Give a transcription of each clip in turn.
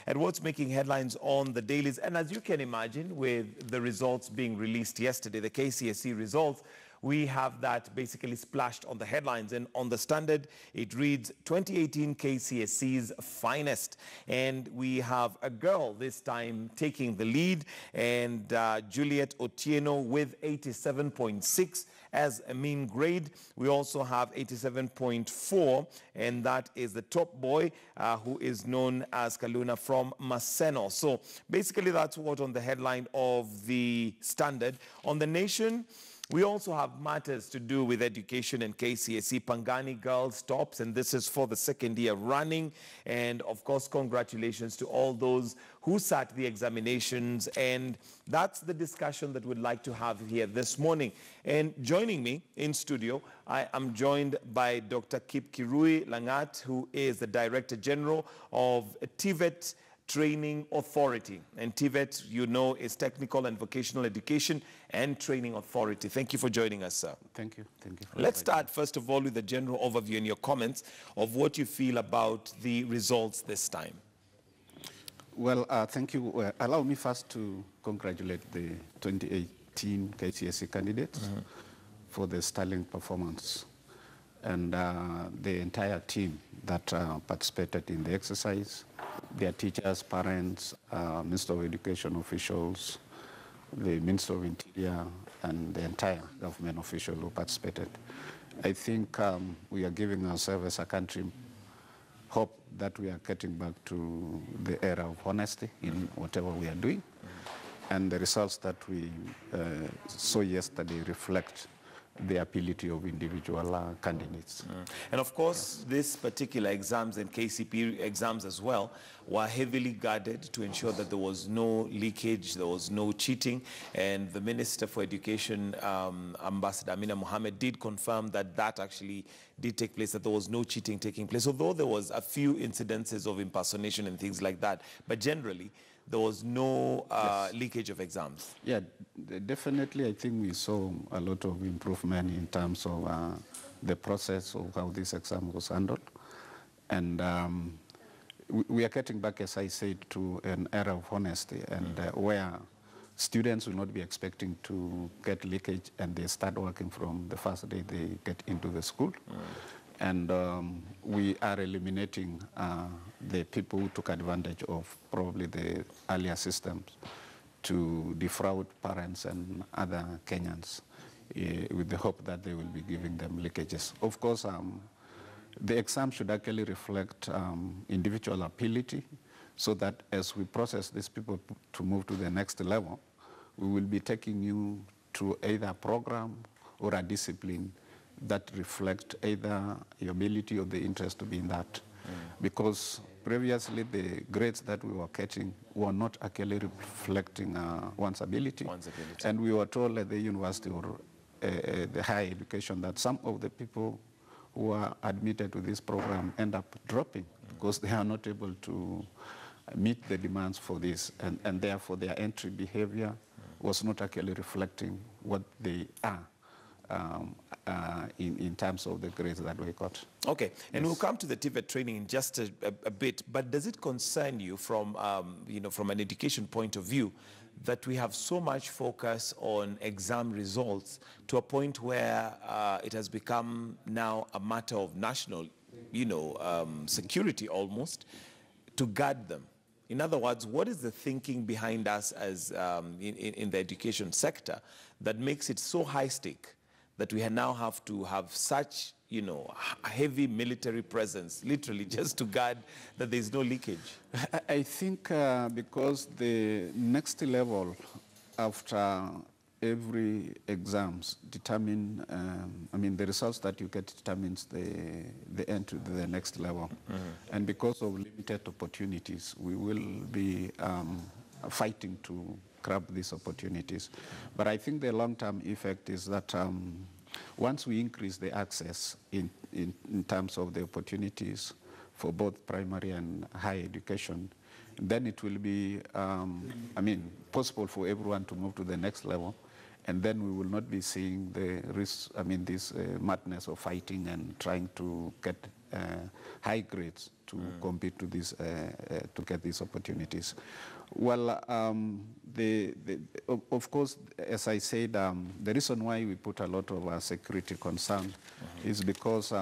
at what's making headlines on the dailies. And as you can imagine, with the results being released yesterday, the KCSE results, we have that basically splashed on the headlines. And on the Standard, it reads 2018 KCSE's finest. And we have a girl this time taking the lead, and Juliet Otieno with 87.6 as a mean grade. We also have 87.4, and that is the top boy who is known as Kaluna from Maseno. So basically that's what on the headline of the Standard. On the Nation, we also have matters to do with education and KCSE. Pangani girls tops, and this is for the second year running. And of course, congratulations to all those who sat the examinations. And that's the discussion that we'd like to have here this morning. And joining me in studio, I am joined by Dr. Kip Kirui Langat, who is the Director General of TVET Training Authority. And TVET, you know, is Technical and Vocational Education and Training Authority. Thank you for joining us, sir. Thank you. Thank you. Let's start, first of all, with the general overview and your comments of what you feel about the results this time. Well, thank you. Allow me first to congratulate the 2018 KCSE candidates for the sterling performance, and the entire team that participated in the exercise, their teachers, parents, Minister of Education officials, the Minister of Interior, and the entire government official who participated. I think we are giving ourselves as a country hope that we are getting back to the era of honesty in whatever we are doing. And the results that we saw yesterday reflect the ability of individual candidates. And of course, these particular exams and KCP exams as well were heavily guarded to ensure that there was no leakage, there was no cheating. And the Minister for Education, Ambassador Amina Mohammed, did confirm that that actually did take place, that there was no cheating taking place, although there was a few incidences of impersonation and things like that. But generally, there was no leakage of exams. Yeah, definitely. I think we saw a lot of improvement in terms of the process of how this exam was handled. And we are getting back, as I said, to an era of honesty, and where students will not be expecting to get leakage, and they start working from the first day they get into the school. And we are eliminating the people who took advantage of probably the earlier systems to defraud parents and other Kenyans with the hope that they will be giving them leakages. Of course, the exam should actually reflect individual ability, so that as we process these people to move to the next level, we will be taking you to either a program or a discipline that reflect either your ability or the interest to be in that. Because previously the grades that we were getting were not actually reflecting one's ability. And we were told at the university or the higher education that some of the people who are admitted to this program end up dropping because they are not able to meet the demands for this, and therefore their entry behavior was not actually reflecting what they are in terms of the grades that we got. Okay, and we'll come to the TVET training in just a bit, but does it concern you from, from an education point of view that we have so much focus on exam results to a point where it has become now a matter of national, security almost, to guard them? In other words, what is the thinking behind us as in the education sector that makes it so high stake that we now have to have such, a heavy military presence, literally just to guard that there's no leakage? I think because the next level after every exams determine, the results that you get determines the entry to the next level. And because of limited opportunities, we will be fighting to grab these opportunities. But I think the long-term effect is that once we increase the access in terms of the opportunities for both primary and higher education, then it will be, possible for everyone to move to the next level. And then we will not be seeing the risk, this madness of fighting and trying to get high grades to compete to this, to get these opportunities. Well, of course, as I said, the reason why we put a lot of security concern is because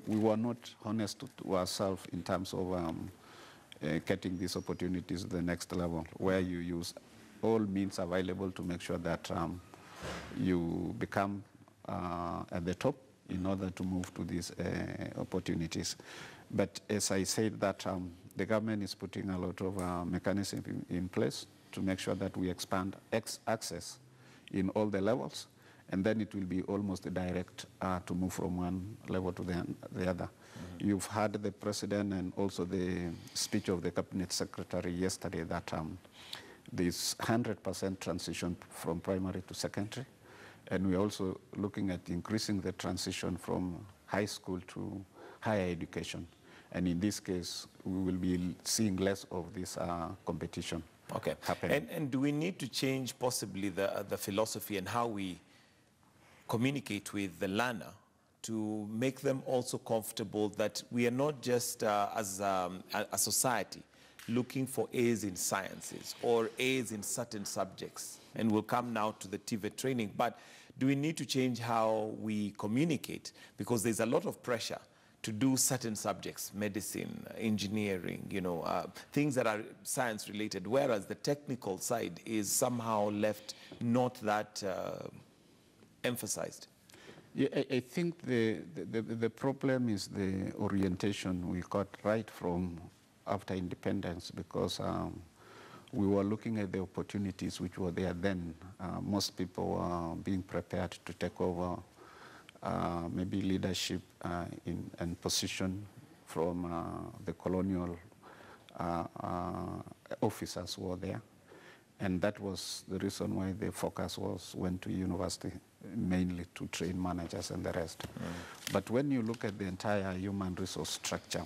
we were not honest to ourselves in terms of getting these opportunities to the next level, where you use all means available to make sure that you become at the top in order to move to these opportunities. But as I said, that the government is putting a lot of mechanisms in place to make sure that we expand access in all the levels, and then it will be almost direct to move from one level to the other. You've heard the president and also the speech of the cabinet secretary yesterday that this 100% transition from primary to secondary, and we're also looking at increasing the transition from high school to higher education. And in this case, we will be seeing less of this competition happening. And do we need to change possibly the philosophy and how we communicate with the learner to make them also comfortable that we are not just as a society looking for A's in sciences or A's in certain subjects, and we'll come now to the TVET training, but do we need to change how we communicate? Because there's a lot of pressure to do certain subjects, medicine, engineering, things that are science related, whereas the technical side is somehow left not that emphasized. Yeah, I think the problem is the orientation we got right from after independence, because we were looking at the opportunities which were there then. Most people were being prepared to take over maybe leadership and position from the colonial officers who were there. And that was the reason why the focus went to university, mainly to train managers and the rest. But when you look at the entire human resource structure,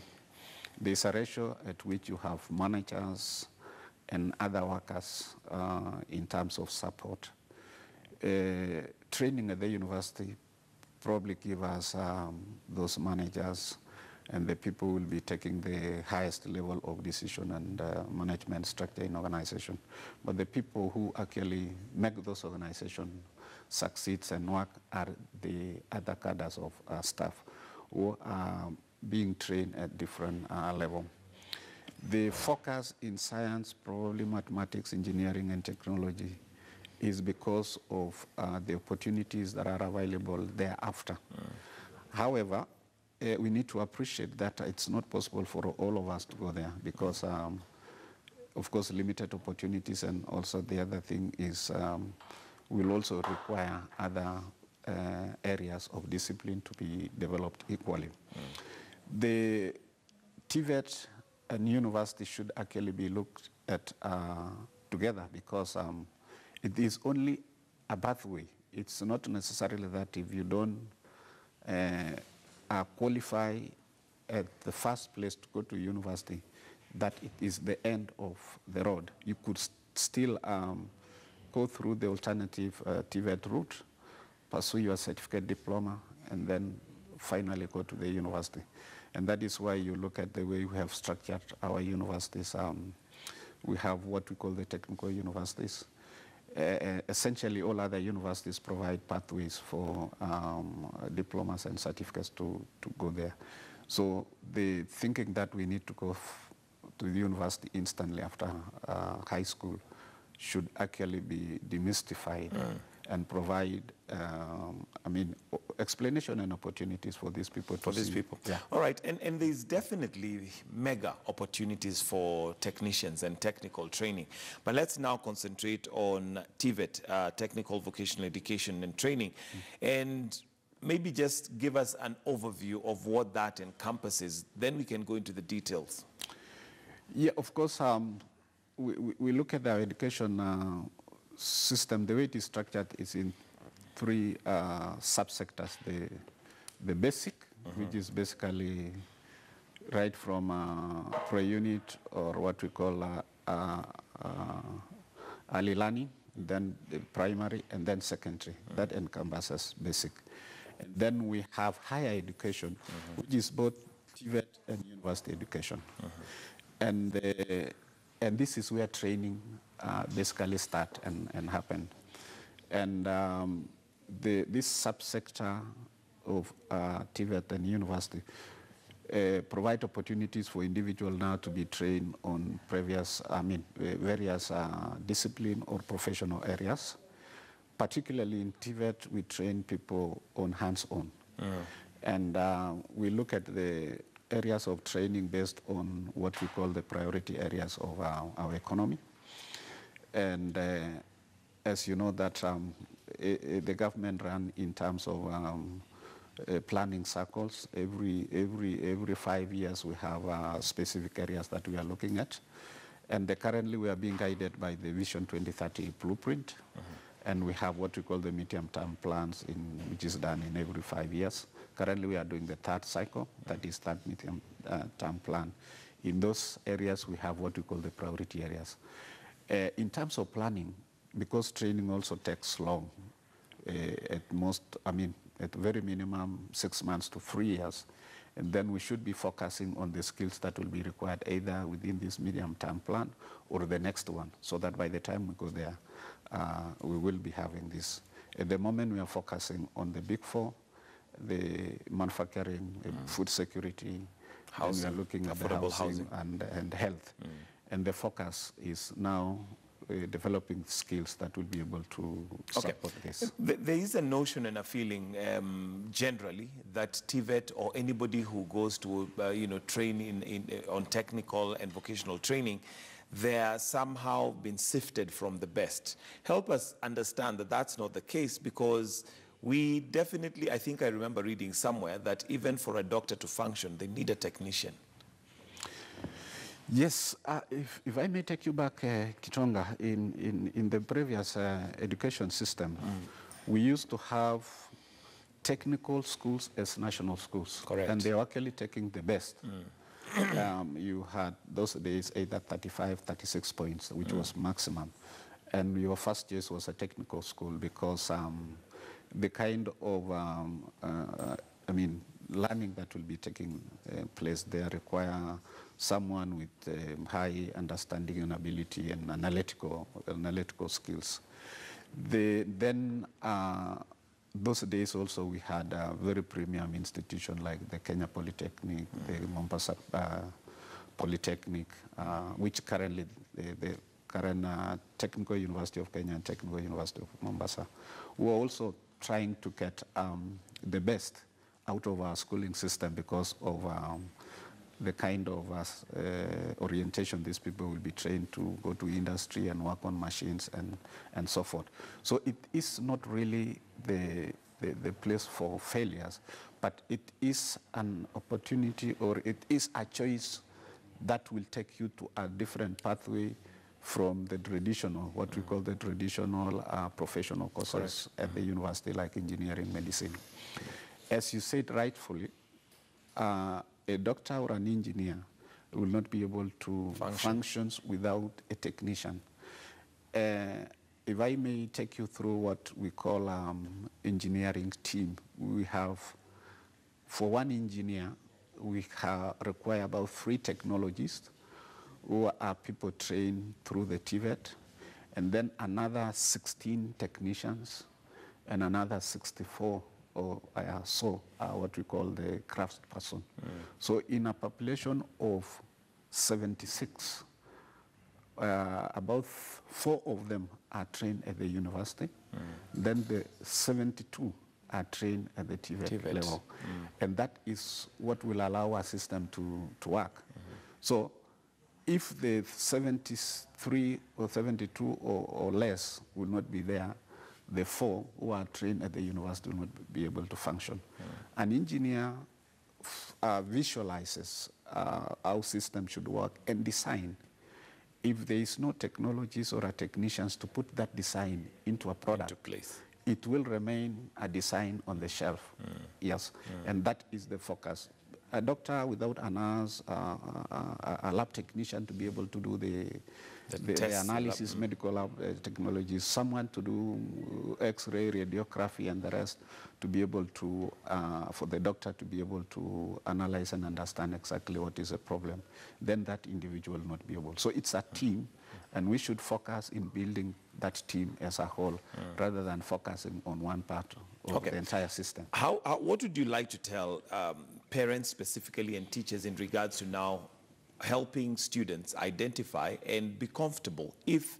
there's a ratio at which you have managers and other workers in terms of support. Training at the university probably give us those managers and the people will be taking the highest level of decision and management structure in organization. But the people who actually make those organizations succeed and work are the other cadres of staff who are being trained at different level. The focus in science, probably mathematics, engineering, and technology is because of the opportunities that are available thereafter. However, we need to appreciate that it's not possible for all of us to go there because, of course, limited opportunities, and also the other thing is will also require other areas of discipline to be developed equally. The TVET and university should actually be looked at together because it is only a pathway. It's not necessarily that if you don't qualify at the first place to go to university, that it is the end of the road. You could still go through the alternative TVET route, pursue your certificate diploma, and then finally go to the university. And that is why you look at the way we have structured our universities. We have what we call the technical universities. Essentially, all other universities provide pathways for diplomas and certificates to go there. So the thinking that we need to go to the university instantly after high school should actually be demystified and provide, explanation and opportunities for these people. Yeah. All right, and there's definitely mega opportunities for technicians and technical training. But let's now concentrate on TVET, Technical Vocational Education and Training, and maybe just give us an overview of what that encompasses. Then we can go into the details. Yeah, of course, we look at our education system. The way it is structured is in three subsectors. The basic, which is basically right from pre-unit or what we call early learning, then the primary, and then secondary. That encompasses basic. And then we have higher education, which is both TVET and university education. And this is where training basically start and happen. And this subsector of TVET and university provide opportunities for individuals now to be trained on various discipline or professional areas. Particularly in TVET, we train people on hands-on. And we look at the areas of training based on what we call the priority areas of our economy. And as you know that the government ran in terms of planning circles. Every 5 years we have specific areas that we are looking at. And currently we are being guided by the Vision 2030 blueprint. And we have what we call the medium-term plans, which is done in every 5 years. Currently we are doing the third cycle, that is third medium-term plan. In those areas we have what we call the priority areas. In terms of planning, because training also takes long, at very minimum 6 months to 3 years, and then we should be focusing on the skills that will be required either within this medium-term plan or the next one, so that by the time we go there, we will be having this. At the moment, we are focusing on the big four, the manufacturing, food security, housing, and we are looking at the housing and health. And the focus is now developing skills that will be able to support this. There is a notion and a feeling generally that TVET or anybody who goes to train on technical and vocational training, they are somehow been sifted from the best. Help us understand that that's not the case, because we definitely, I think I remember reading somewhere that even for a doctor to function, they need a technician. Yes, if I may take you back, Kitonga, in the previous education system, we used to have technical schools as national schools. Correct. And they were actually taking the best. You had those days either 35, 36 points, which was maximum. And your first year was a technical school because the kind of, learning that will be taking place there require someone with high understanding and ability and analytical skills. Those days also we had a very premium institution like the Kenya Polytechnic, the Mombasa Polytechnic, which currently the current Technical University of Kenya and Technical University of Mombasa. We're also trying to get the best out of our schooling system because of the kind of orientation these people will be trained to go to industry and work on machines and so forth. So it is not really the place for failures, but it is an opportunity, or it is a choice that will take you to a different pathway from the traditional, what we call the traditional professional courses at the university, like engineering, medicine. As you said rightfully, a doctor or an engineer will not be able to function without a technician. If I may take you through what we call engineering team, we have, for one engineer, we require about 3 technologists who are people trained through the TVET, and then another 16 technicians, and another 64 or what we call the craftsperson. So in a population of 76, about 4 of them are trained at the university. Then the 72 are trained at the TVET level. And that is what will allow our system to work. So if the 73 or 72 or less will not be there, the 4 who are trained at the university will not be able to function. An engineer visualizes how system should work and design. If there is no technologies or technicians to put that design into a product, it will remain a design on the shelf. Yes, and that is the focus. a doctor without a nurse, a lab technician to be able to do the analysis, medical lab technologies, someone to do X-ray, radiography, and the rest, to be able to, for the doctor to be able to analyze and understand exactly what is the problem, then that individual will not be able. So it's a team, and we should focus in building that team as a whole, rather than focusing on one part of the entire system. What would you like to tell parents specifically and teachers in regards to now helping students identify and be comfortable if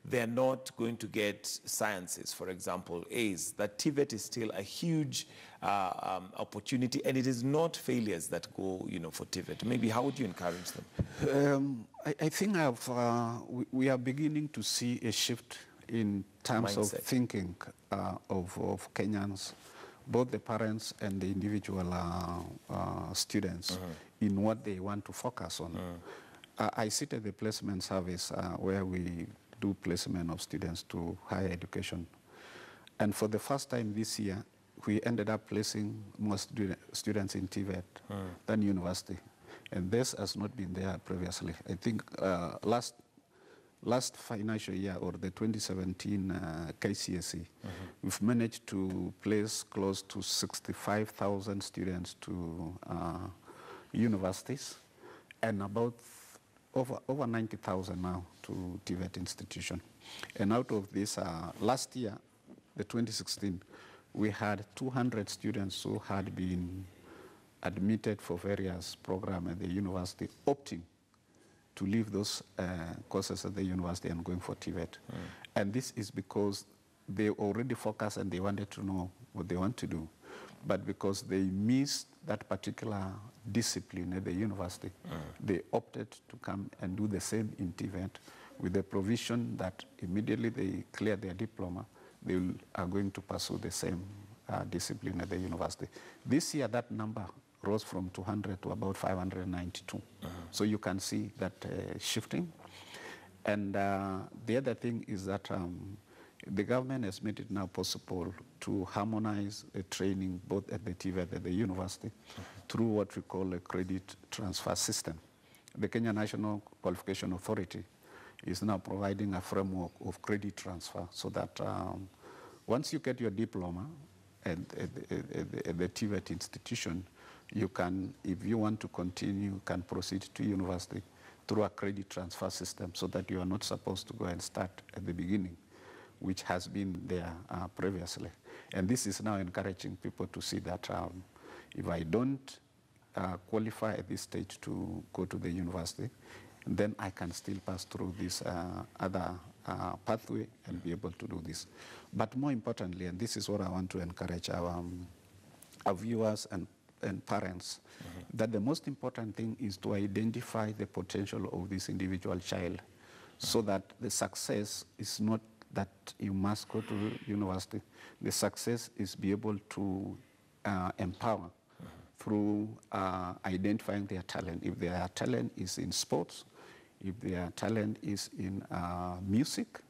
they're not going to get sciences, for example, A's, that TVET is still a huge opportunity, and it is not failures that go, for TVET. Maybe how would you encourage them? I think we are beginning to see a shift in terms of thinking of Kenyans, both the parents and the individual students, in what they want to focus on. I sit at the placement service where we do placement of students to higher education. And for the first time this year, we ended up placing more students in TVET than university. And this has not been there previously. I think last financial year, or the 2017 KCSE, we've managed to place close to 65,000 students to universities, and about over 90,000 now to TVET institution. And out of this, last year, the 2016, we had 200 students who had been admitted for various programs at the university, opting to leave those courses at the university and going for TVET. And this is because they already focused and they wanted to know what they want to do. But because they missed that particular discipline at the university, they opted to come and do the same in TVET, with the provision that immediately they clear their diploma, they are going to pursue the same discipline at the university. This year, that number rose from 200 to about 592. So you can see that shifting. And the other thing is that the government has made it now possible to harmonize training both at the TVET and the university through what we call a credit transfer system. The Kenya National Qualification Authority is now providing a framework of credit transfer, so that once you get your diploma at the TVET institution, you can, if you want to continue, can proceed to university through a credit transfer system, so that you are not supposed to go and start at the beginning, which has been there previously. And this is now encouraging people to see that if I don't qualify at this stage to go to the university, then I can still pass through this other pathway and be able to do this. But more importantly, and this is what I want to encourage our viewers and parents, that the most important thing is to identify the potential of this individual child, so that the success is not that you must go to university. The success is be able to empower through identifying their talent. If their talent is in sports, if their talent is in music,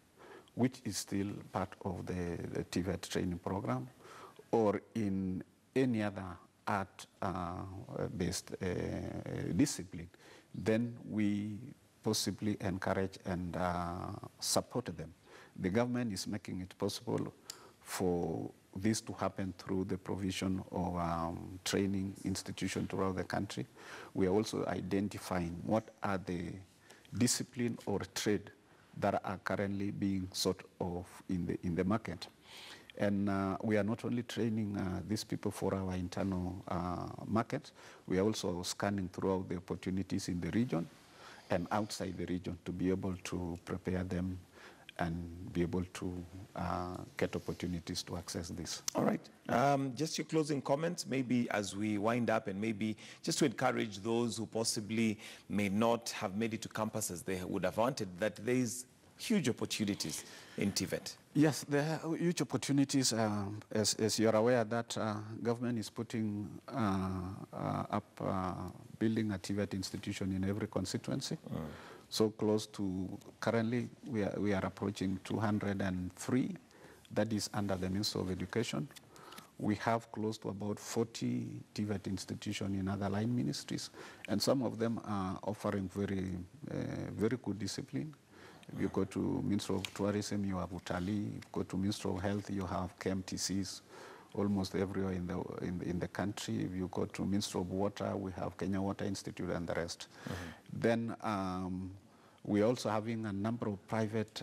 which is still part of the TVET training program, or in any other art-based discipline, then we possibly encourage and support them. The government is making it possible for this to happen through the provision of training institutions throughout the country. We are also identifying what are the discipline or trade that are currently being sought of in the market. And we are not only training these people for our internal market, we are also scanning throughout the opportunities in the region and outside the region to be able to prepare them and be able to get opportunities to access this. All right. Just your closing comments, maybe as we wind up, and maybe just to encourage those who possibly may not have made it to campus as they would have wanted, that there is huge opportunities in TVET. Yes, there are huge opportunities. As you're aware, that government is putting up building a TVET institution in every constituency. So close to, currently we are approaching 203. That is under the Ministry of Education. We have close to about 40 TVET institutions in other line ministries, and some of them are offering very good discipline. If you go to Ministry of Tourism, you have Utalii. If you go to Ministry of Health, you have KMTCs almost everywhere in the country. If you go to Ministry of Water, we have Kenya Water Institute and the rest. Then we're also having a number of private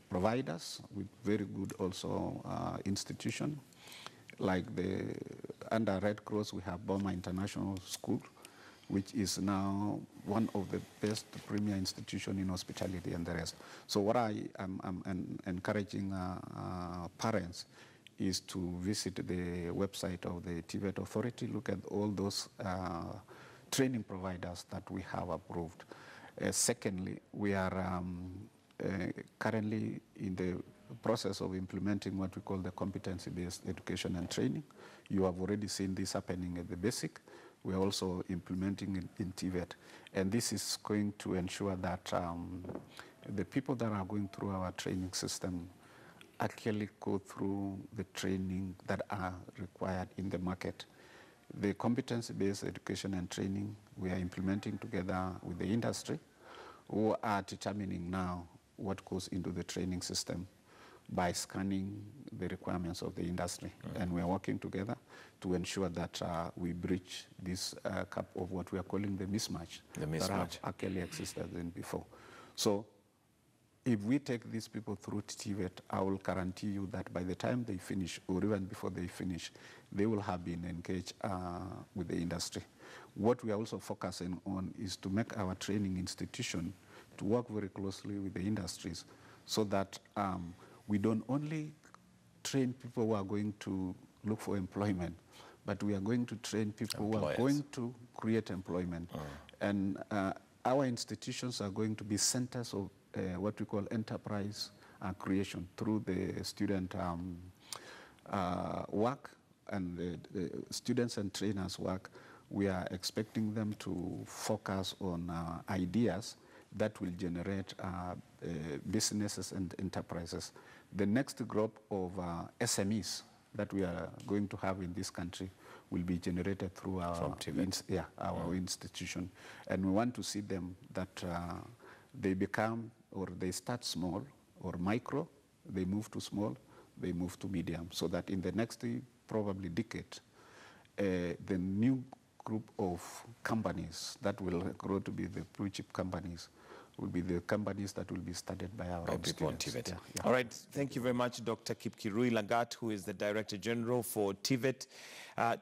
providers with very good also institution. Like under Red Cross, we have Burma International School, which is now one of the best premier institutions in hospitality and the rest. So what I am encouraging parents is to visit the website of the TVET Authority, look at all those training providers that we have approved. Secondly, we are currently in the process of implementing what we call the competency-based education and training. You have already seen this happening at the basic. We are also implementing it in TVET. And this is going to ensure that the people that are going through our training system actually go through the training that are required in the market. The competency-based education and training we are implementing together with the industry, who are determining now what goes into the training system by scanning the requirements of the industry. And we are working together to ensure that we bridge this gap of what we are calling the mismatch. That have actually existed than before. So if we take these people through TVET, I will guarantee you that by the time they finish, or even before they finish, they will have been engaged with the industry. What we are also focusing on is to make our training institution to work very closely with the industries so that we don't only train people who are going to look for employment, but we are going to train people who are going to create employment. And our institutions are going to be centers of what we call enterprise creation through the student work and the students and trainers work. We are expecting them to focus on ideas that will generate businesses and enterprises. The next group of SMEs that we are going to have in this country will be generated through our institution. And we want to see them that they become, or they start small or micro, they move to small, they move to medium, so that in the next probably decade, the new group of companies that will grow to be the blue chip companies will be the companies that will be started by our students. TVET. All right, thank you very much, Dr. Kipkirui Lagat, who is the Director General for TVET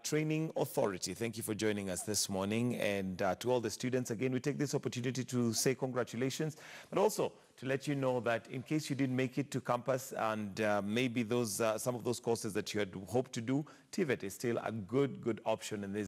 Training Authority. Thank you for joining us this morning. And to all the students, again, we take this opportunity to say congratulations, but also to let you know that in case you didn't make it to campus and maybe those some of those courses that you had hoped to do, TVET is still a good option in this.